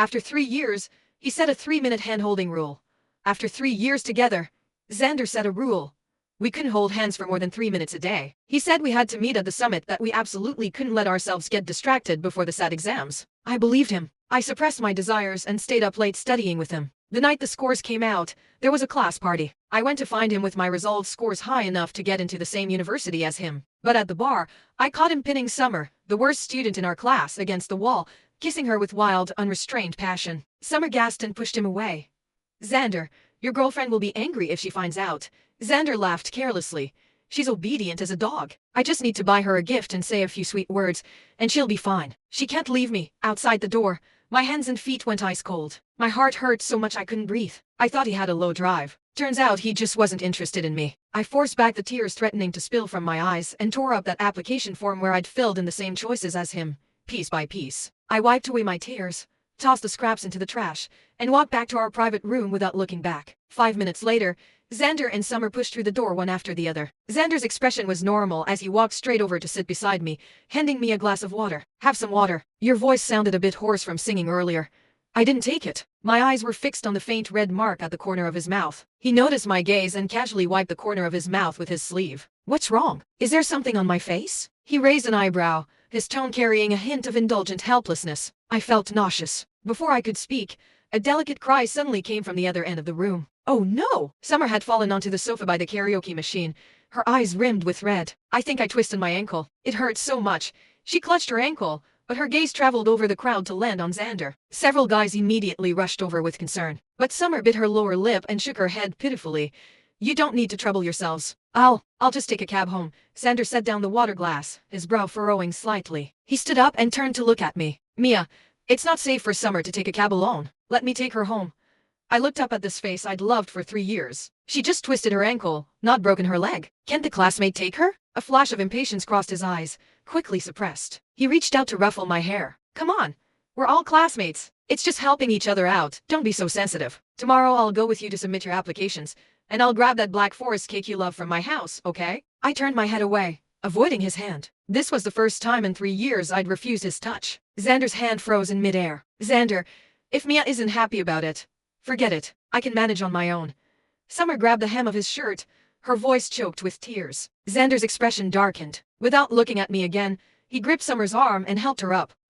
After 3 years, he set a 3-minute hand-holding rule. After 3 years together, Xander set a rule. We couldn't hold hands for more than 3 minutes a day. He said we had to meet at the summit, that we absolutely couldn't let ourselves get distracted before the SAT exams. I believed him. I suppressed my desires and stayed up late studying with him. The night the scores came out, there was a class party. I went to find him with my resolved scores high enough to get into the same university as him. But at the bar, I caught him pinning Summer, the worst student in our class, against the wall, kissing her with wild, unrestrained passion. Summer gasped and pushed him away. Xander, your girlfriend will be angry if she finds out. Xander laughed carelessly. She's obedient as a dog. I just need to buy her a gift and say a few sweet words, and she'll be fine. She can't leave me. Outside the door, my hands and feet went ice cold. My heart hurt so much I couldn't breathe. I thought he had a low drive. Turns out he just wasn't interested in me. I forced back the tears threatening to spill from my eyes and tore up that application form where I'd filled in the same choices as him, piece by piece. I wiped away my tears, tossed the scraps into the trash, and walked back to our private room without looking back. 5 minutes later, Xander and Summer pushed through the door one after the other. Xander's expression was normal as he walked straight over to sit beside me, handing me a glass of water. Have some water. Your voice sounded a bit hoarse from singing earlier. I didn't take it. My eyes were fixed on the faint red mark at the corner of his mouth. He noticed my gaze and casually wiped the corner of his mouth with his sleeve. What's wrong? Is there something on my face? He raised an eyebrow, his tone carrying a hint of indulgent helplessness. I felt nauseous. Before I could speak, a delicate cry suddenly came from the other end of the room. Oh no! Summer had fallen onto the sofa by the karaoke machine, her eyes rimmed with red. I think I twisted my ankle. It hurt so much. She clutched her ankle, but her gaze traveled over the crowd to land on Xander. Several guys immediately rushed over with concern. But Summer bit her lower lip and shook her head pitifully. You don't need to trouble yourselves. I'll just take a cab home. Xander set down the water glass, his brow furrowing slightly. He stood up and turned to look at me. Mia, it's not safe for Summer to take a cab alone. Let me take her home. I looked up at this face I'd loved for 3 years. She just twisted her ankle, not broken her leg. Can't the classmate take her? A flash of impatience crossed his eyes, quickly suppressed. He reached out to ruffle my hair. Come on. We're all classmates. It's just helping each other out. Don't be so sensitive. Tomorrow I'll go with you to submit your applications, and I'll grab that black forest cake you love from my house, okay? I turned my head away, avoiding his hand. This was the first time in 3 years I'd refused his touch. Xander's hand froze in midair. Xander, if Mia isn't happy about it, forget it. I can manage on my own. Summer grabbed the hem of his shirt, her voice choked with tears. Xander's expression darkened. Without looking at me again, he gripped Summer's arm and helped her up.